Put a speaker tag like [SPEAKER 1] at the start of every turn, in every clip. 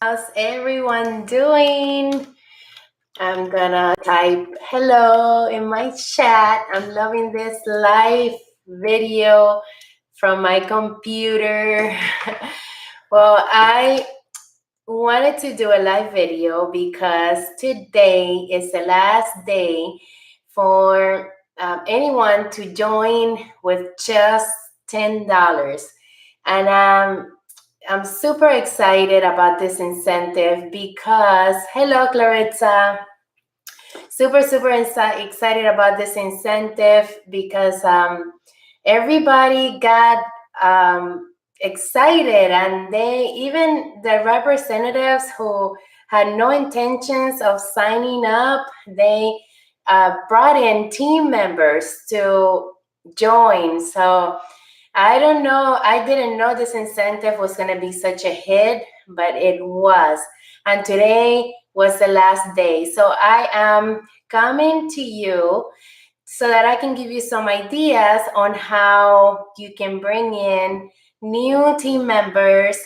[SPEAKER 1] How's everyone doing? I'm gonna type hello in my chat. I'm loving this live video from my computer. Well, I wanted to do a live video because today is the last day for anyone to join with just $10. And I'm super excited about this incentive because, hello, Clarissa. Super excited about this incentive because everybody got excited, and even the representatives who had no intentions of signing up, they brought in team members to join. So I don't know. I didn't know this incentive was going to be such a hit, but it was. And today was the last day. So I am coming to you so that I can give you some ideas on how you can bring in new team members,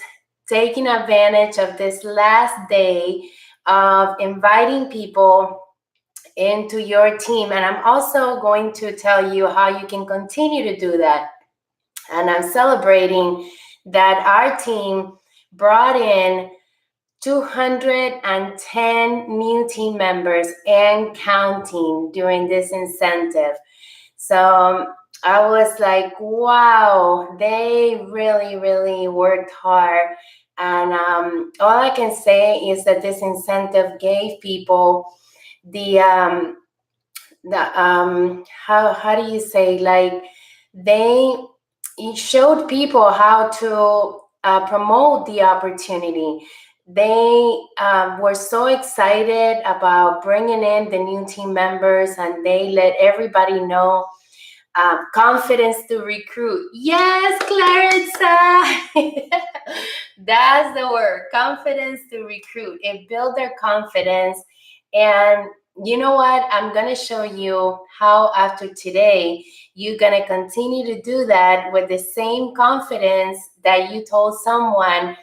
[SPEAKER 1] taking advantage of this last day of inviting people into your team. And I'm also going to tell you how you can continue to do that. And I'm celebrating that our team brought in 210 new team members and counting during this incentive. So I was like, wow, they really worked hard. And all I can say is that this incentive gave people the how do you say, like, it showed people how to promote the opportunity. They were so excited about bringing in the new team members, and they let everybody know. Confidence to recruit. Yes, Clarissa. That's the word. Confidence to recruit. It built their confidence. And you know what? I'm going to show you how after today, you're going to continue to do that with the same confidence that you told someone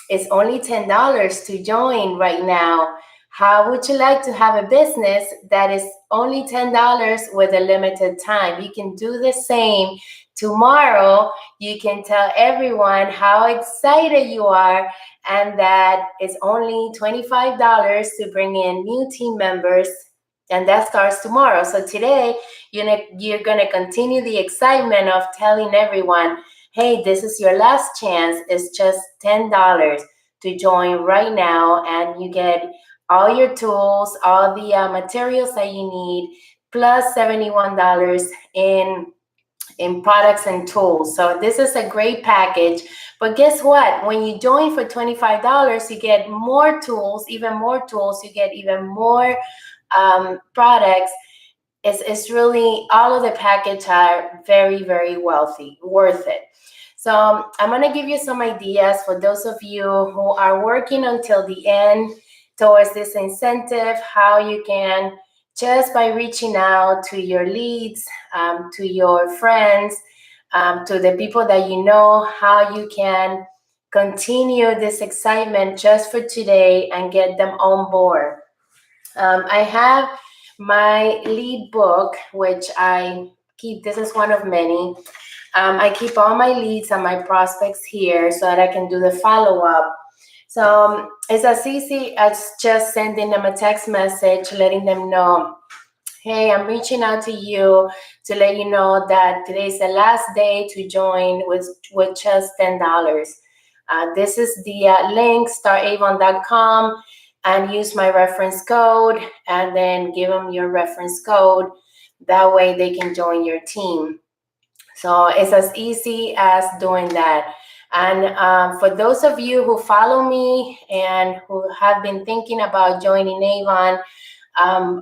[SPEAKER 1] it's only $10 to join right now. How would you like to have a business that is only $10 with a limited time? You can do the same tomorrow. You can tell everyone how excited you are and that it's only $25 to bring in new team members. And that starts tomorrow. So today, you're going to continue the excitement of telling everyone, hey, this is your last chance. It's just $10 to join right now, and you get all your tools, all the materials that you need, plus $71 in products and tools. So this is a great package. But guess what? When you join for $25, you get more tools, even more tools. You get even more products. It's really, all of the package are very worth it. So I'm going to give you some ideas for those of you who are working until the end towards this incentive, how you can, just by reaching out to your leads, to your friends, to the people that you know, how you can continue this excitement just for today and get them on board. I have my lead book, which I keep. This is one of many. I keep all my leads and my prospects here so that I can do the follow-up. So it's as easy as just sending them a text message, letting them know, hey, I'm reaching out to you to let you know that today's the last day to join with just $10. This is the link, startavon.com, and use my reference code, and then give them your reference code. That way they can join your team. So it's as easy as doing that. And for those of you who follow me and who have been thinking about joining Avon,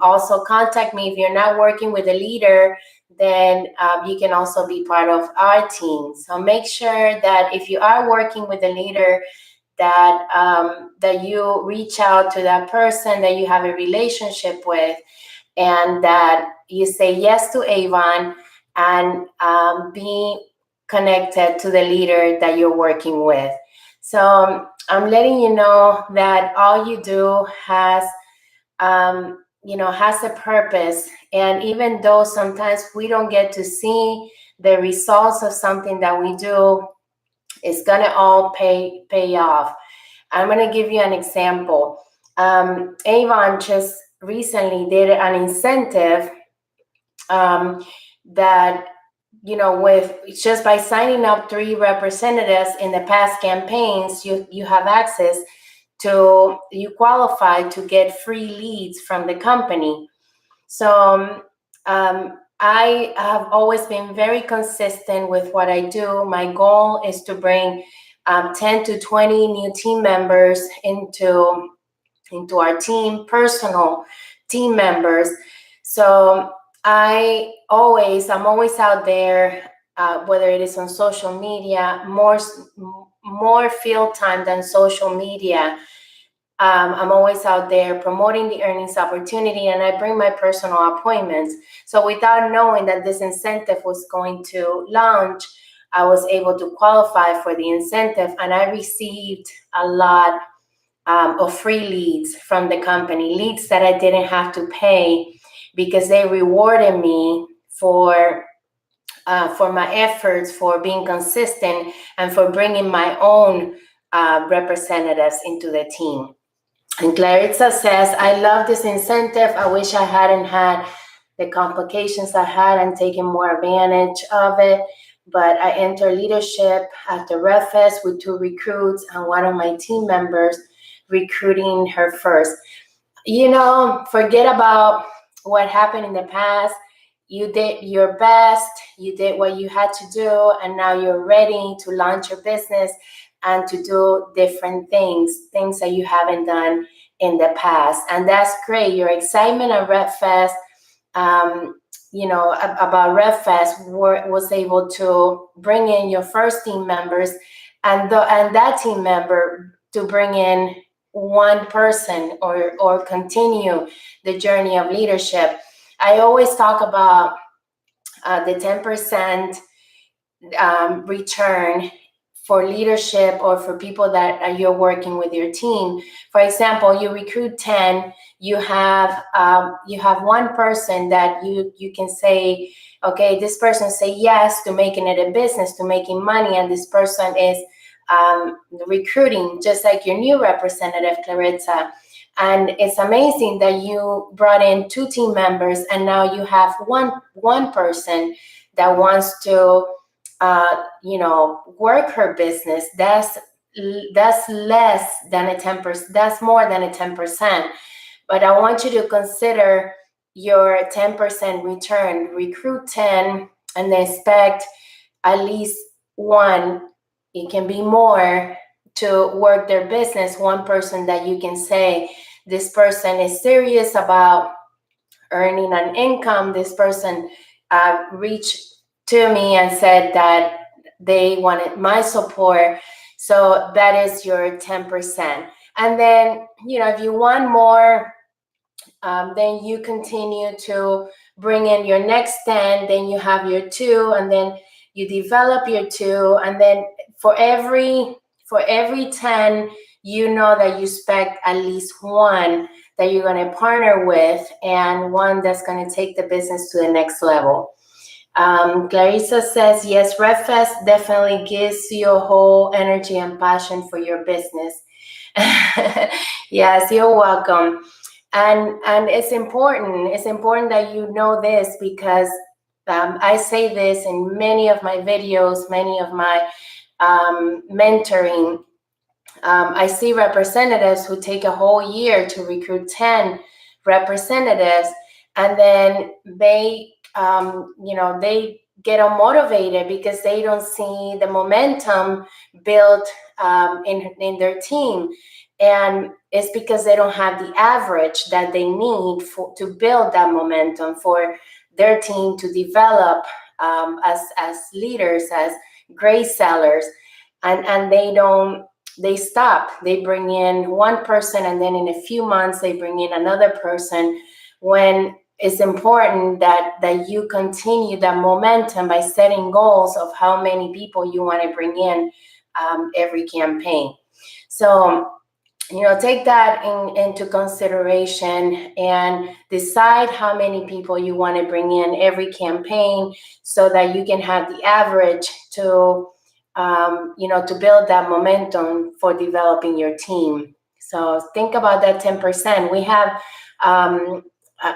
[SPEAKER 1] also contact me. If you're not working with a leader, then you can also be part of our team. So make sure that if you are working with a leader, that that you reach out to that person that you have a relationship with, and that you say yes to Avon, and be connected to the leader that you're working with. So I'm letting you know that all you do has has a purpose. And even though sometimes we don't get to see the results of something that we do, it's gonna all pay off. I'm gonna give you an example. Avon just recently did an incentive that, with just by signing up 3 representatives in the past campaigns, you have access to, you qualify to get free leads from the company. So I have always been very consistent with what I do. My goal is to bring 10 to 20 new team members into our team, personal team members. So I'm always out there, whether it is on social media, more field time than social media. I'm always out there promoting the earnings opportunity, and I bring my personal appointments. So without knowing that this incentive was going to launch, I was able to qualify for the incentive, and I received a lot of free leads from the company, leads that I didn't have to pay, because they rewarded me for my efforts, for being consistent, and for bringing my own representatives into the team. And Claritza says, I love this incentive. I wish I hadn't had the complications I had and taken more advantage of it. But I entered leadership after RevFest with 2 recruits and one of my team members recruiting her first. Forget about what happened in the past. You did your best. You did what you had to do. And now you're ready to launch your business and to do different things that you haven't done in the past. And that's great. Your excitement at RevFest, about RevFest was able to bring in your first team members, and that team member to bring in one person or continue the journey of leadership. I always talk about the 10% return for leadership, or for people that you're working with your team. For example, you recruit 10, you have one person that you can say, okay, this person say yes to making it a business, to making money, and this person is recruiting, just like your new representative, Claritza. And it's amazing that you brought in 2 team members, and now you have one person that wants to work her business. That's less than a 10%. That's more than a 10%. But I want you to consider your 10% return. Recruit 10 and expect at least one. It can be more to work their business. One person that you can say, this person is serious about earning an income. This person reached to me and said that they wanted my support. So that is your 10%. And then, if you want more, then you continue to bring in your next 10, then you have your 2, and then you develop your 2. And then for every 10, that you expect at least one that you're going to partner with, and one that's going to take the business to the next level. Clarissa says, yes, RevFest definitely gives you a whole energy and passion for your business. Yes, you're welcome. And it's important. It's important that you know this, because I say this in many of my videos, many of my mentoring. I see representatives who take a whole year to recruit 10 representatives, and then they get unmotivated because they don't see the momentum built in their team. And it's because they don't have the average that they need to build that momentum for their team to develop as leaders, as great sellers. And they stop. They bring in one person, and then in a few months they bring in another person, when it's important that you continue that momentum by setting goals of how many people you want to bring in every campaign. So, take that into consideration and decide how many people you want to bring in every campaign so that you can have the average to, to build that momentum for developing your team. So think about that 10%. We have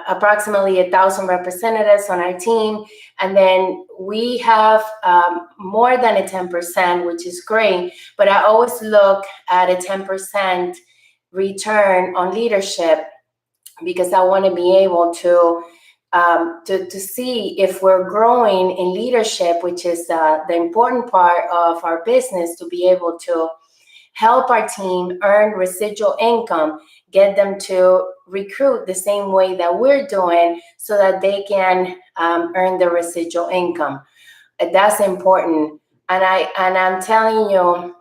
[SPEAKER 1] approximately 1,000 representatives on our team, and then we have more than a 10%, which is great. But I always look at a 10% return on leadership because I want to be able to see if we're growing in leadership, which is the important part of our business, to be able to help our team earn residual income, get them to recruit the same way that we're doing so that they can earn the residual income. That's important. And I'm telling you,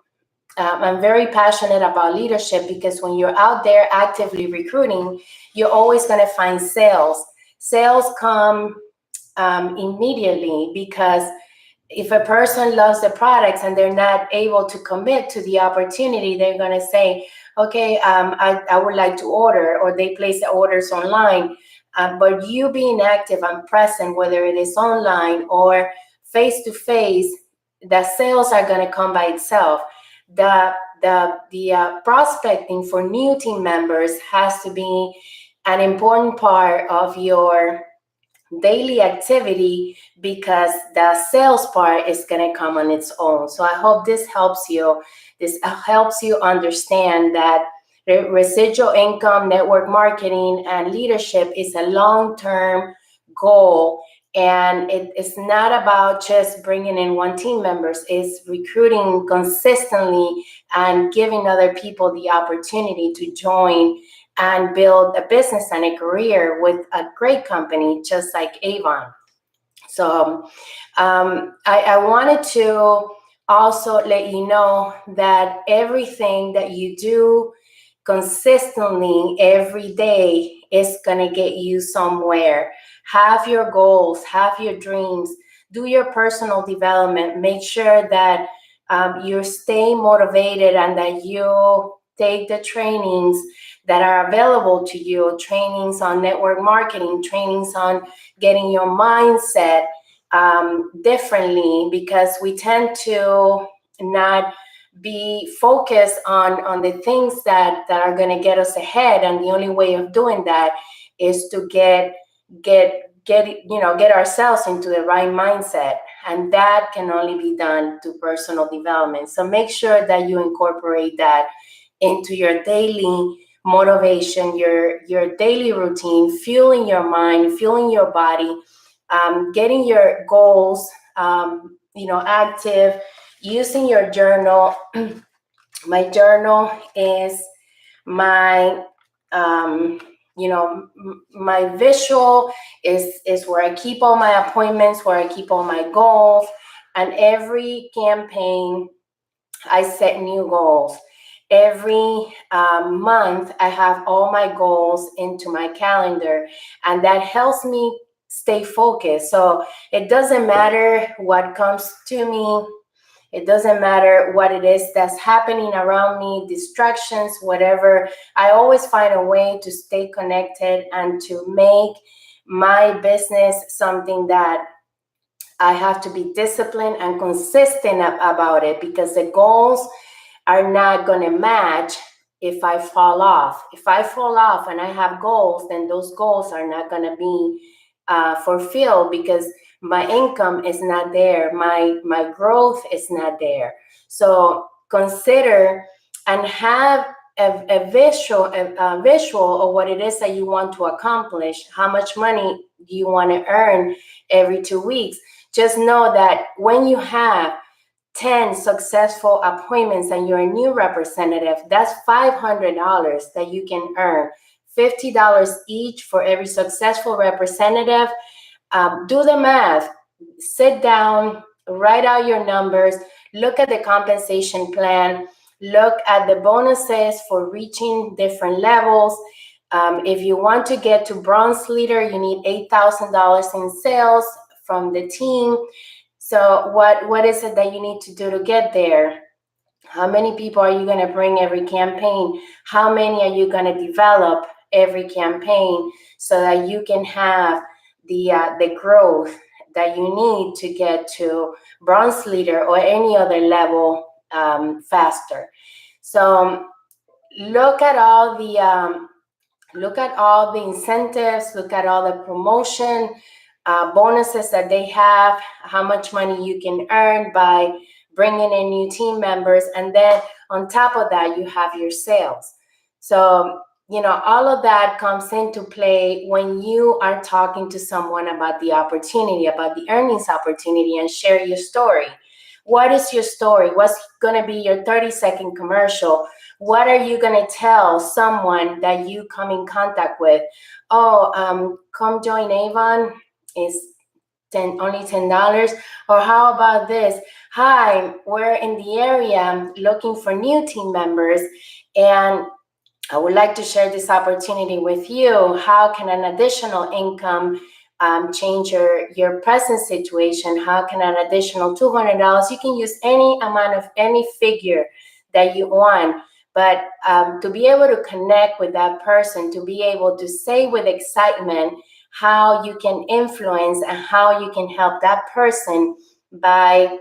[SPEAKER 1] I'm very passionate about leadership because when you're out there actively recruiting, you're always going to find sales. Sales come immediately because if a person loves the products and they're not able to commit to the opportunity, they're going to say, okay, I would like to order, or they place the orders online. But you being active and present, whether it is online or face-to-face, the sales are going to come by itself. The prospecting for new team members has to be an important part of your daily activity because the sales part is going to come on its own. So I hope this helps you. This helps you understand that residual income, network marketing, and leadership is a long-term goal. And it's not about just bringing in one team members. It's recruiting consistently and giving other people the opportunity to join and build a business and a career with a great company just like Avon. So I wanted to also let you know that everything that you do consistently every day is going to get you somewhere. Have your goals, have your dreams, do your personal development, make sure that you stay motivated and that you take the trainings that are available to you, trainings on network marketing, trainings on getting your mindset differently, because we tend to not be focused on the things that are going to get us ahead. And the only way of doing that is to get ourselves into the right mindset. And that can only be done through personal development. So make sure that you incorporate that into your daily motivation, your daily routine, fueling your mind, fueling your body, getting your goals, active, using your journal. My journal is my, my visual is where I keep all my appointments, where I keep all my goals. And every campaign, I set new goals. Every month, I have all my goals into my calendar, and that helps me stay focused. So it doesn't matter what comes to me. It doesn't matter what it is that's happening around me, distractions, whatever. I always find a way to stay connected and to make my business something that I have to be disciplined and consistent about it, because the goals are not going to match if I fall off. If I fall off and I have goals, then those goals are not going to be fulfilled because my income is not there. My growth is not there. So consider and have a visual of what it is that you want to accomplish. How much money do you want to earn every 2 weeks? Just know that when you have 10 successful appointments and you're a new representative, that's $500 that you can earn. $50 each for every successful representative. Do the math. Sit down, write out your numbers, look at the compensation plan, look at the bonuses for reaching different levels. If you want to get to bronze leader, you need $8,000 in sales from the team. So what is it that you need to do to get there? How many people are you going to bring every campaign? How many are you going to develop every campaign so that you can have the growth that you need to get to bronze leader or any other level faster? So look at all the incentives, look at all the promotion bonuses that they have, how much money you can earn by bringing in new team members, and then on top of that you have your sales. So all of that comes into play when you are talking to someone about the opportunity, about the earnings opportunity, and share your story. What is your story? What's going to be your 30-second commercial? What are you going to tell someone that you come in contact with? Oh, come join Avon. It's only $10. Or how about this? Hi, we're in the area looking for new team members, and I would like to share this opportunity with you. How can an additional income change your present situation? How can an additional $200? You can use any amount of any figure that you want. But to be able to connect with that person, to be able to say with excitement how you can influence and how you can help that person by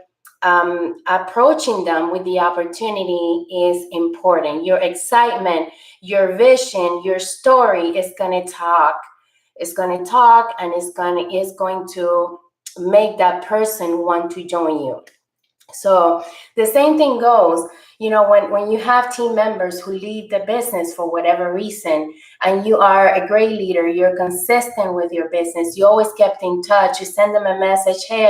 [SPEAKER 1] approaching them with the opportunity is important. Your excitement, your vision, your story is going to talk. It's going to talk, and it's going to make that person want to join you. So the same thing goes, when you have team members who leave the business for whatever reason, and you are a great leader, you're consistent with your business, you always kept in touch, you send them a message, hey,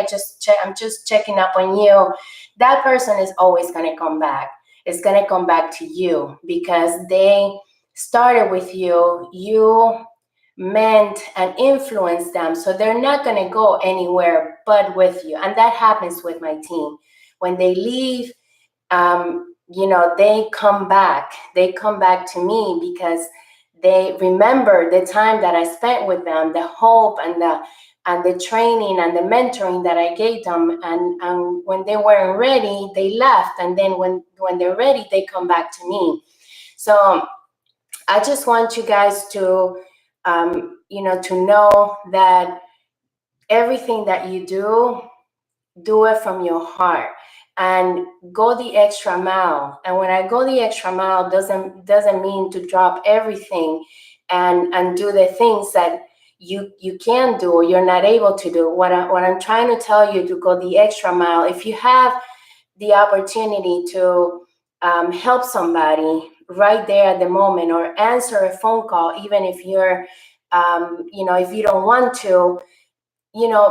[SPEAKER 1] I'm just checking up on you. That person is always going to come back. It's going to come back to you because they started with you. You meant and influenced them, so they're not going to go anywhere but with you. And that happens with my team. When they leave, they come back. They come back to me because they remember the time that I spent with them, the hope and the training and the mentoring that I gave them. And when they weren't ready, they left. And then when they're ready, they come back to me. So I just want you guys to, to know that everything that you do it from your heart and go the extra mile. And when I go the extra mile, doesn't mean to drop everything and do the things that you can do or you're not able to do. What I'm trying to tell you, to go the extra mile. If you have the opportunity to help somebody right there at the moment, or answer a phone call, even if you're if you don't want to,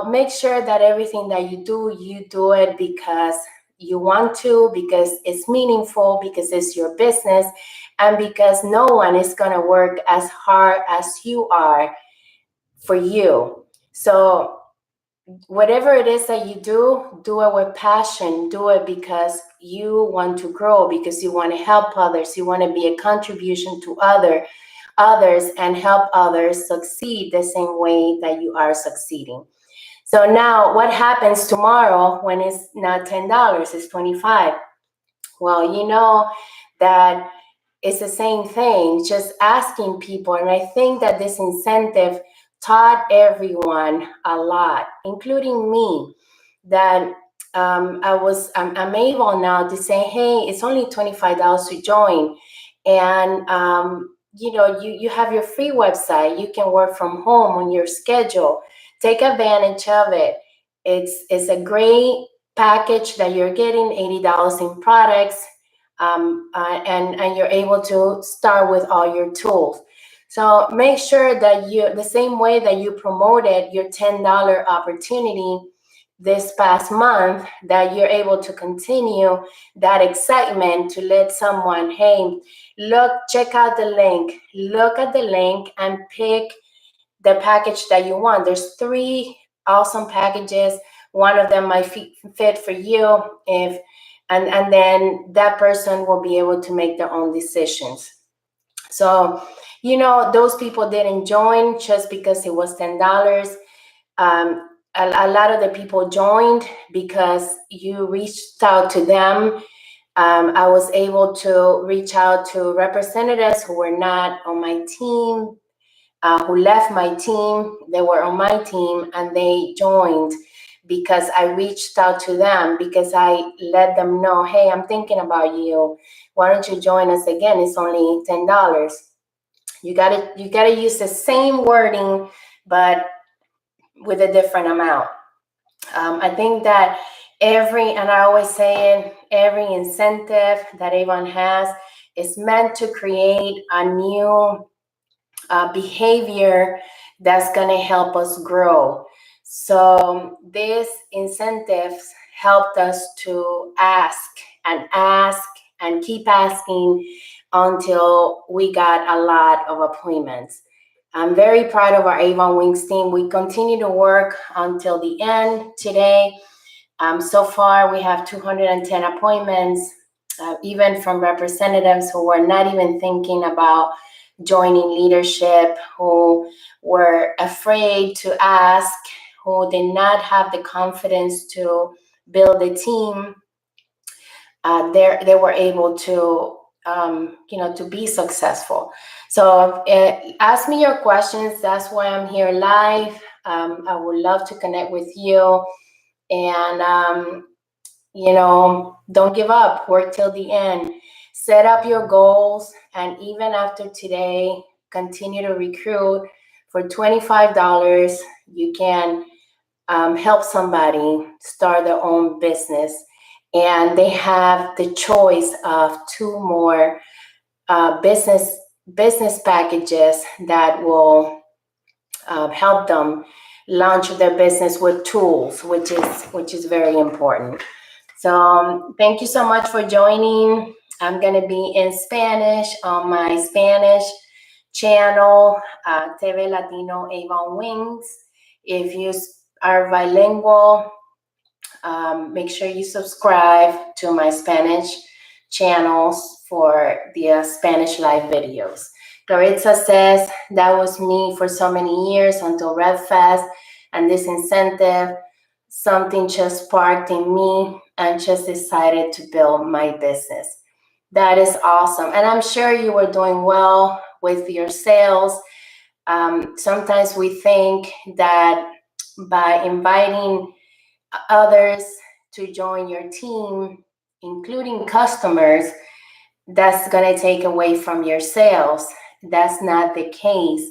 [SPEAKER 1] make sure that everything that you do it because you want to, because it's meaningful, because it's your business, and because no one is going to work as hard as you are for you. So whatever it is that you do it with passion. Do it because you want to grow, because you want to help others. You want to be a contribution to others and help others succeed the same way that you are succeeding. So now what happens tomorrow when it's not $10, it's $25? Well, you know that it's the same thing, just asking people. And I think that this incentive taught everyone a lot, including me, that I'm able now to say, hey, it's only $25 to join. And you have your free website. You can work from home on your schedule. Take advantage of it. It's a great package that you're getting, $80 in products, and you're able to start with all your tools. So make sure that the same way that you promoted your $10 opportunity this past month, that you're able to continue that excitement to let someone, hey, look, check out the link, look at the link and pick the package that you want. There's 3 awesome packages. One of them might fit for you, and then that person will be able to make their own decisions. So, those people didn't join just because it was $10. A lot of the people joined because you reached out to them I was able to reach out to representatives who were not on my team, who left my team. They were on my team and they joined because I reached out to them, because I let them know, hey, I'm thinking about you. Why don't you join us again? It's only $10. You gotta use the same wording, but with a different amount. I think that and I always say it, every incentive that Avon has is meant to create a new behavior that's going to help us grow. So these incentives helped us to ask and keep asking until we got a lot of appointments. I'm very proud of our Avon Wings team. We continue to work until the end today. So far, we have 210 appointments, even from representatives who were not even thinking about joining leadership, who were afraid to ask, who did not have the confidence to build a team. They were able to, to be successful. So ask me your questions. That's why I'm here live. I would love to connect with you. And, don't give up. Work till the end. Set up your goals. And even after today, continue to recruit. For $25, you can help somebody start their own business. And they have the choice of 2 more business packages that will help them launch their business with tools, which is very important. So thank you so much for joining. I'm going to be in Spanish on my Spanish channel, TV Latino Avon Wings. If you are bilingual, make sure you subscribe to my Spanish channels for the Spanish live videos. Claritza says, that was me for so many years until RevFest and this incentive. Something just sparked in me and just decided to build my business. That is awesome. And I'm sure you were doing well with your sales. Sometimes we think that by inviting others to join your team, including customers, that's going to take away from your sales. That's not the case,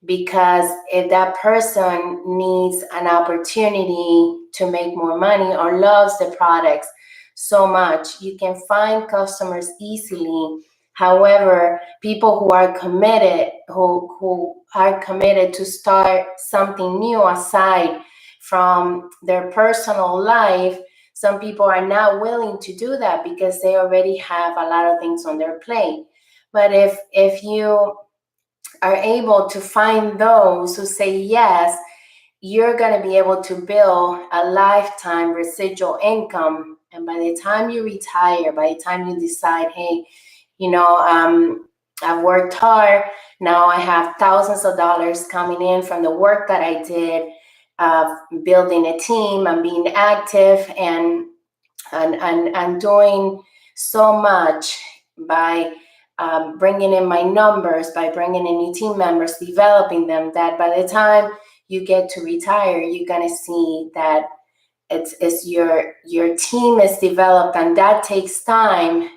[SPEAKER 1] because if that person needs an opportunity to make more money or loves the products so much, you can find customers easily. However, people who are committed, who are committed to start something new aside from their personal life, some people are not willing to do that because they already have a lot of things on their plate. But if you are able to find those who say yes, you're going to be able to build a lifetime residual income. And by the time you retire, by the time you decide, hey, I've worked hard, now I have thousands of dollars coming in from the work that I did, building a team and being active and doing so much by bringing in my numbers, by bringing in new team members, developing them, that by the time you get to retire, you're going to see that it's your team is developed, and that takes time.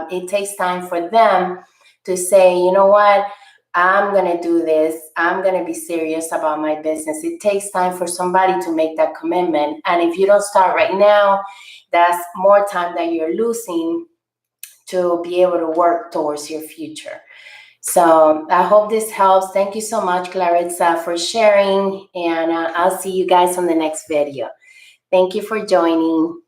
[SPEAKER 1] It takes time for them to say, you know what, I'm going to do this. I'm going to be serious about my business. It takes time for somebody to make that commitment. And if you don't start right now, that's more time that you're losing to be able to work towards your future. So I hope this helps. Thank you so much, Claritza, for sharing. And I'll see you guys on the next video. Thank you for joining.